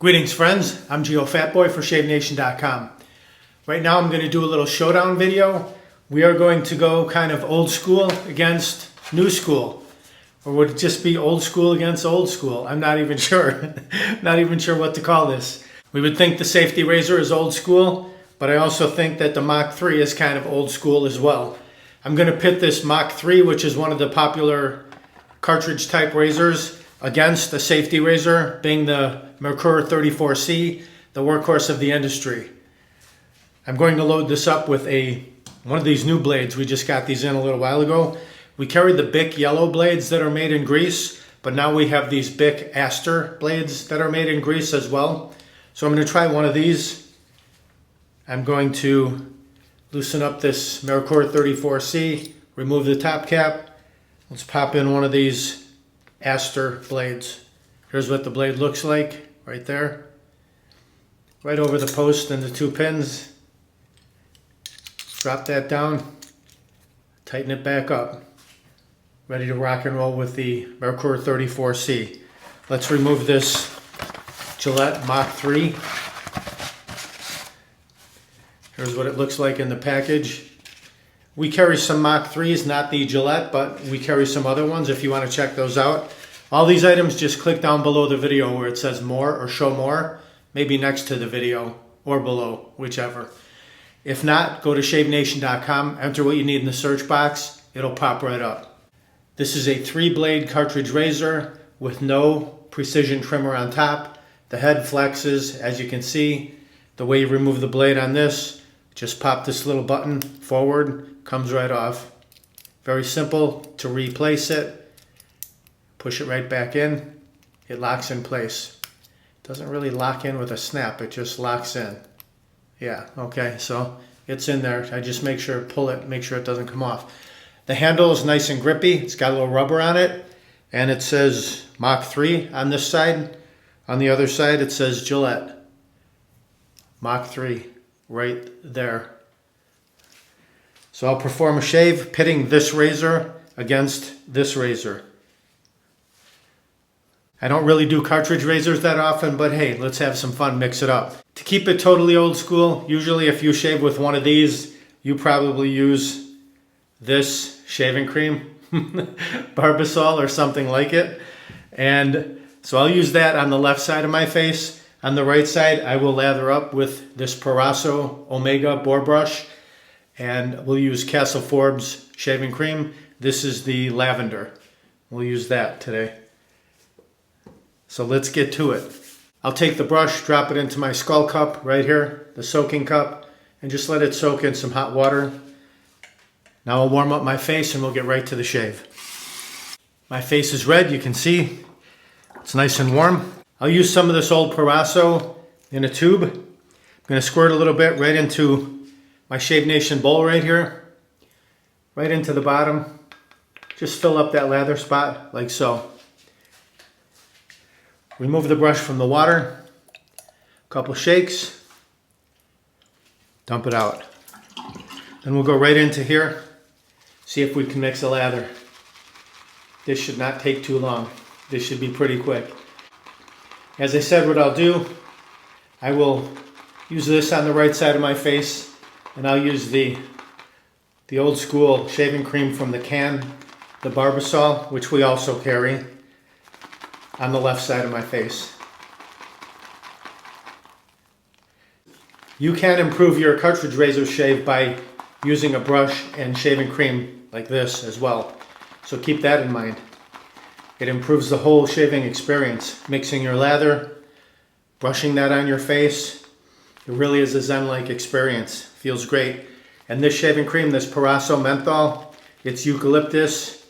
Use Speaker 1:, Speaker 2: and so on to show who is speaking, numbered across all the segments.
Speaker 1: Greetings friends, I'm Geofatboy for ShaveNation.com. Right now I'm going to do a little showdown video. We are going to go kind of old school against new school. Or would it just be old school against old school? I'm not even sure. Not even sure what to call this. We would think the safety razor is old school, but I also think that the Mach3 is kind of old school as well. I'm going to pit this Mach3, which is one of the popular cartridge type razors, against the safety razor, being the Merkur 34C, the workhorse of the industry. I'm going to load this up with one of these new blades. We just got these in a little while ago. We carried the Bic yellow blades that are made in Greece, but now we have these Bic Astor blades that are made in Greece as well. So I'm going to try one of these. I'm going to loosen up this Merkur 34C, remove the top cap. Let's pop in one of these Astor blades. Here's what the blade looks like right there. Right over the post and the two pins. Drop that down. Tighten it back up. Ready to rock and roll with the Merkur 34C. Let's remove this Gillette Mach3. Here's what it looks like in the package. We carry some Mach3s, not the Gillette, but we carry some other ones if you want to check those out. All these items, just click down below the video where it says more or show more, maybe next to the video or below, whichever. If not, go to ShaveNation.com, enter what you need in the search box, it'll pop right up. This is a 3-blade cartridge razor with no precision trimmer on top. The head flexes, as you can see. The way you remove the blade on this, just pop this little button forward, comes right off. Very simple to replace it. Push it right back in. It locks in place. Doesn't really lock in with a snap, it just locks in. Yeah, okay, so it's in there. I just make sure, pull it, make sure it doesn't come off. The handle is nice and grippy. It's got a little rubber on it, and it says Mach3 on this side. On the other side, it says Gillette Mach3 right there. So I'll perform a shave pitting this razor against this razor. I don't really do cartridge razors that often, but hey, let's have some fun, mix it up. To keep it totally old school, usually if you shave with one of these, you probably use this shaving cream, Barbasol or something like it. And so I'll use that on the left side of my face. On the right side, I will lather up with this Proraso Omega boar brush, and we'll use Castle Forbes shaving cream. This is the lavender. We'll use that today. So let's get to it. I'll take the brush, drop it into my skull cup right here, the soaking cup, and just let it soak in some hot water. Now I'll warm up my face and we'll get right to the shave. My face is red, you can see. It's nice and warm. I'll use some of this old Proraso in a tube. I'm going to squirt a little bit right into my Shave Nation bowl right here. Right into the bottom. Just fill up that lather spot like so. Remove the brush from the water. A couple shakes. Dump it out. Then we'll go right into here. See if we can mix a lather. This should not take too long. This should be pretty quick. As I said, what I'll do, I will use this on the right side of my face, and I'll use the old school shaving cream from the can, the Barbasol, which we also carry, on the left side of my face. You can improve your cartridge razor shave by using a brush and shaving cream like this as well. So keep that in mind. It improves the whole shaving experience. Mixing your lather, brushing that on your face. It really is a zen-like experience. Feels great. And this shaving cream, this Proraso Menthol, it's eucalyptus.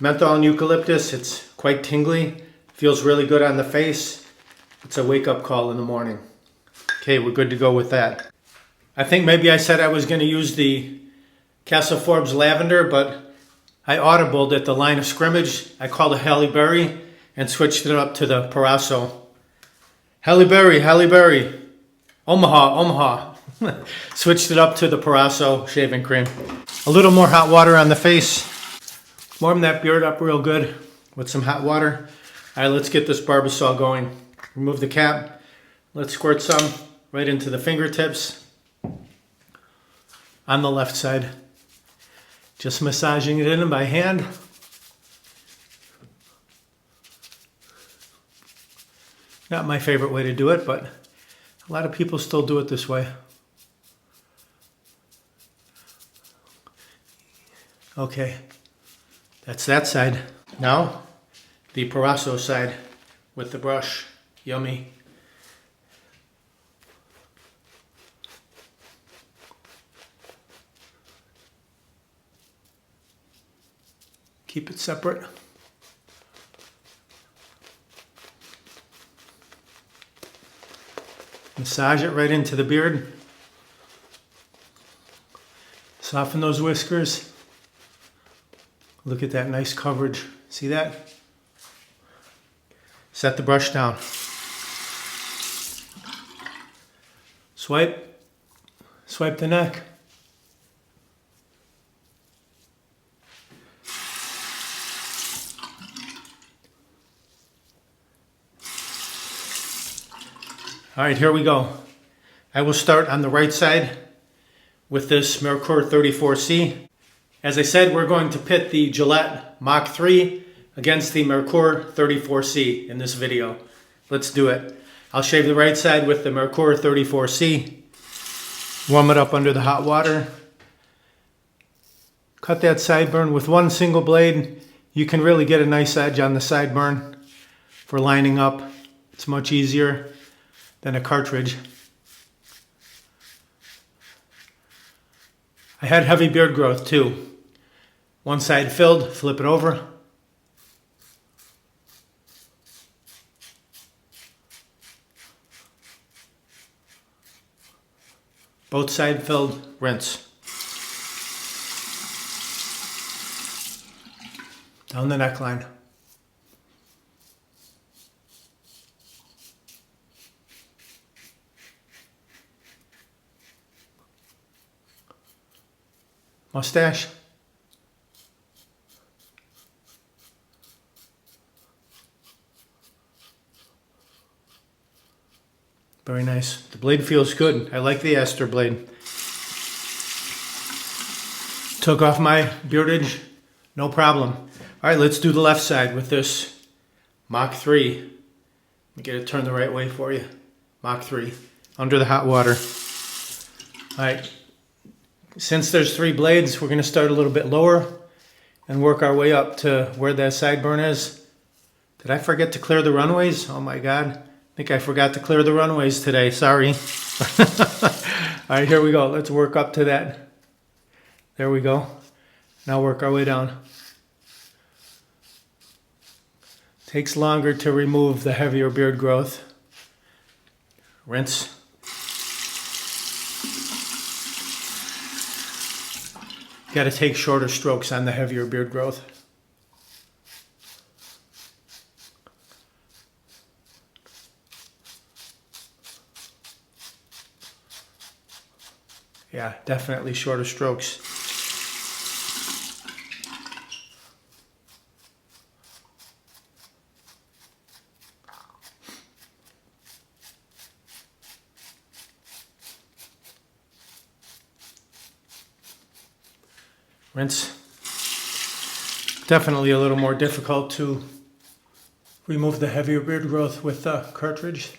Speaker 1: Menthol and eucalyptus, it's quite tingly. Feels really good on the face. It's a wake-up call in the morning. Okay, we're good to go with that. I think maybe I said I was going to use the Castle Forbes lavender, but I audibled at the line of scrimmage. I called it Halle Berry and switched it up to the Proraso. Halle Berry, Halle Berry. Omaha, Omaha. Switched it up to the Proraso shaving cream. A little more hot water on the face. Warm that beard up real good with some hot water. All right, let's get this Barbasol going. remove the cap. Let's squirt some right into the fingertips on the left side. Just massaging it in by hand. Not my favorite way to do it, but a lot of people still do it this way. Okay, that's that side. Now, the Proraso side with the brush. Yummy. Keep it separate. Massage it right into the beard. Soften those whiskers. Look at that nice coverage. See that? Set the brush down. Swipe. Swipe the neck. All right, here we go. I will start on the right side with this Merkur 34C. As I said, we're going to pit the Gillette Mach3 against the Merkur 34C in this video. Let's do it. I'll shave the right side with the Merkur 34C. Warm it up under the hot water. Cut that sideburn with one single blade. You can really get a nice edge on the sideburn for lining up. It's much easier than a cartridge. I had heavy beard growth too. One side filled, flip it over. Both sides filled, rinse. Down the neckline. Mustache. Very nice. The blade feels good. I like the Astor Blade. Took off my beardage, no problem. All right, let's do the left side with this Mach3. Let me get it turned the right way for you. Mach3, under the hot water. All right. Since there's 3 blades, we're going to start a little bit lower and work our way up to where that sideburn is. Did I forget to clear the runways? Oh my God. I think I forgot to clear the runways today. Sorry. All right, here we go. Let's work up to that. There we go. Now work our way down. Takes longer to remove the heavier beard growth. Rinse. Got to take shorter strokes on the heavier beard growth. Yeah, definitely shorter strokes. Rinse. Definitely a little more difficult to remove the heavier beard growth with the cartridge.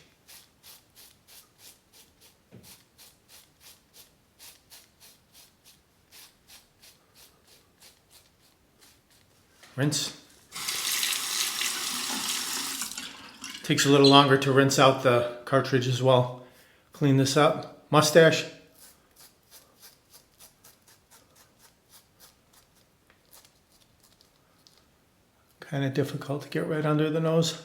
Speaker 1: Rinse. Takes a little longer to rinse out the cartridge as well. Clean this up. Mustache. Kind of difficult to get right under the nose.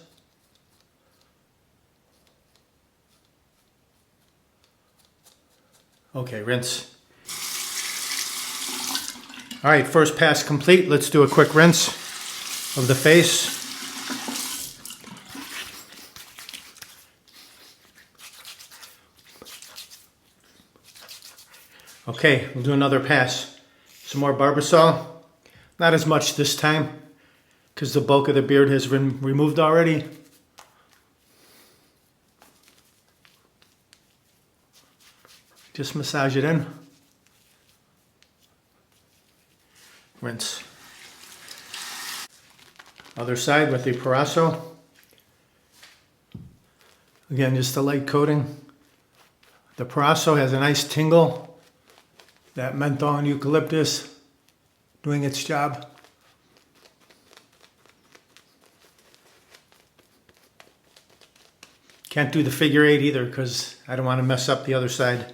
Speaker 1: Okay, rinse. All right, first pass complete. Let's do a quick rinse of the face. Okay, we'll do another pass. Some more Barbasol. Not as much this time, because the bulk of the beard has been removed already. Just massage it in. Rinse. Other side with the Proraso. Again, just a light coating. The Proraso has a nice tingle. That menthol and eucalyptus doing its job. Can't do the figure 8 either because I don't want to mess up the other side.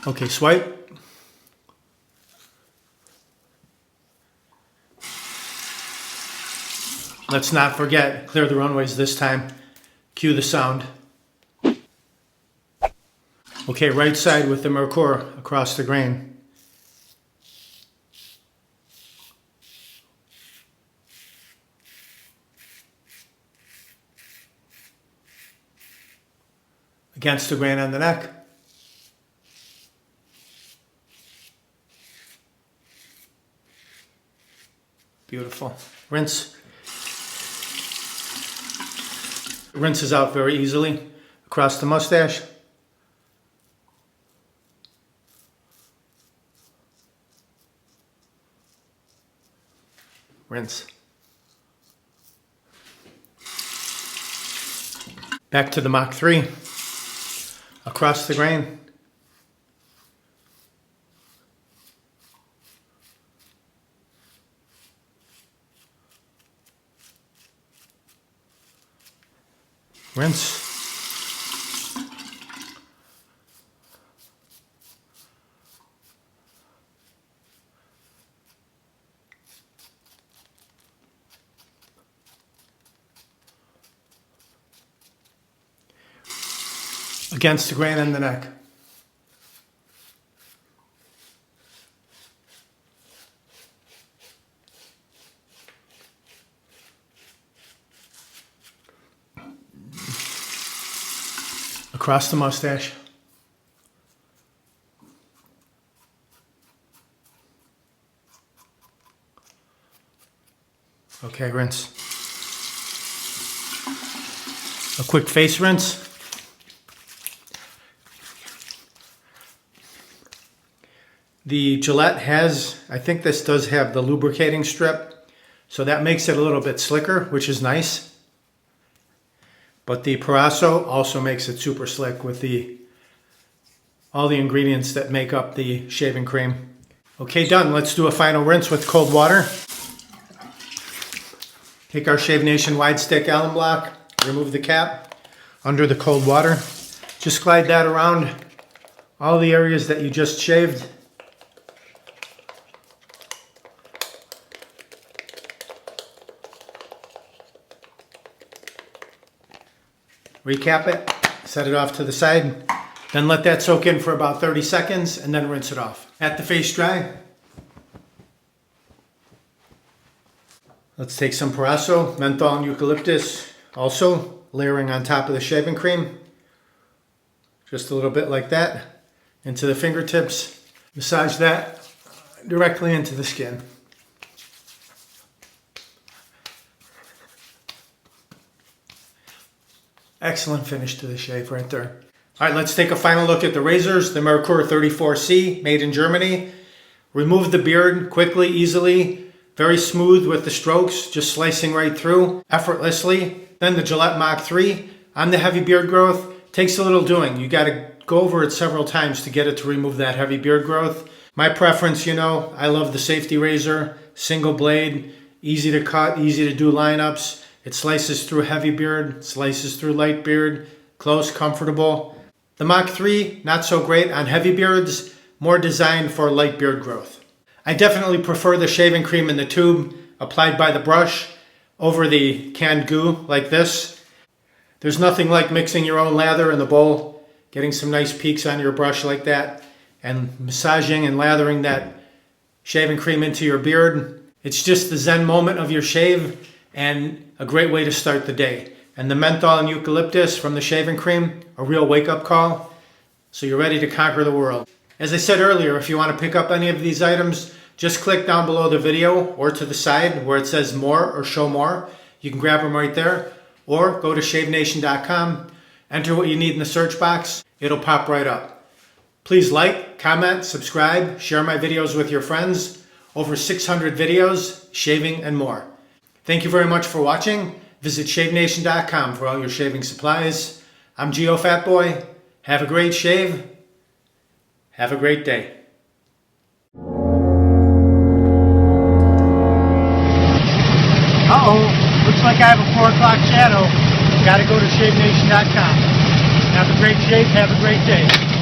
Speaker 1: Okay, swipe. Let's not forget, clear the runways this time. Cue the sound. Okay, right side with the Merkur across the grain. Against the grain on the neck. Beautiful. Rinse. Rinses out very easily across the mustache. Rinse. Back to the Mach 3. Across the grain. Rinse. Against the grain and the neck. Across the mustache. Okay, rinse. A quick face rinse. The Gillette has, I think this does have the lubricating strip, so that makes it a little bit slicker, which is nice. But the Proraso also makes it super slick with all the ingredients that make up the shaving cream. Okay, done. Let's do a final rinse with cold water. Take our Shave Nation wide stick alum block, remove the cap under the cold water. Just glide that around all the areas that you just shaved. Recap it, set it off to the side, then let that soak in for about 30 seconds and then rinse it off. At the face dry, let's take some Proraso Menthol and eucalyptus, also layering on top of the shaving cream. Just a little bit like that, into the fingertips. Massage that directly into the skin. Excellent finish to the shave right there. All right, let's take a final look at the razors. The Merkur 34C, made in Germany. Remove the beard quickly, easily, very smooth with the strokes, just slicing right through effortlessly. Then the Gillette Mach3 on the heavy beard growth. Takes a little doing. You got to go over it several times to get it to remove that heavy beard growth. My preference, you know, I love the safety razor, single blade, easy to cut, easy to do lineups. It slices through heavy beard, slices through light beard, close, comfortable. The Mach 3, not so great on heavy beards, more designed for light beard growth. I definitely prefer the shaving cream in the tube, applied by the brush, over the canned goo like this. There's nothing like mixing your own lather in the bowl, getting some nice peaks on your brush like that, and massaging and lathering that shaving cream into your beard. It's just the zen moment of your shave, and a great way to start the day. And the menthol and eucalyptus from the shaving cream, a real wake-up call, so you're ready to conquer the world. As I said earlier, if you want to pick up any of these items, just click down below the video or to the side where it says more or show more. You can grab them right there, or go to shavenation.com, Enter what you need in the search box. It'll pop right up. Please like, comment, subscribe, share my videos with your friends. Over 600 videos, shaving and more. Thank you very much for watching. Visit shavenation.com for all your shaving supplies. I'm Geofatboy. Have a great shave. Have a great day. Uh-oh, looks like I have a 4 o'clock shadow. Gotta go to shavenation.com. Have a great shave, have a great day.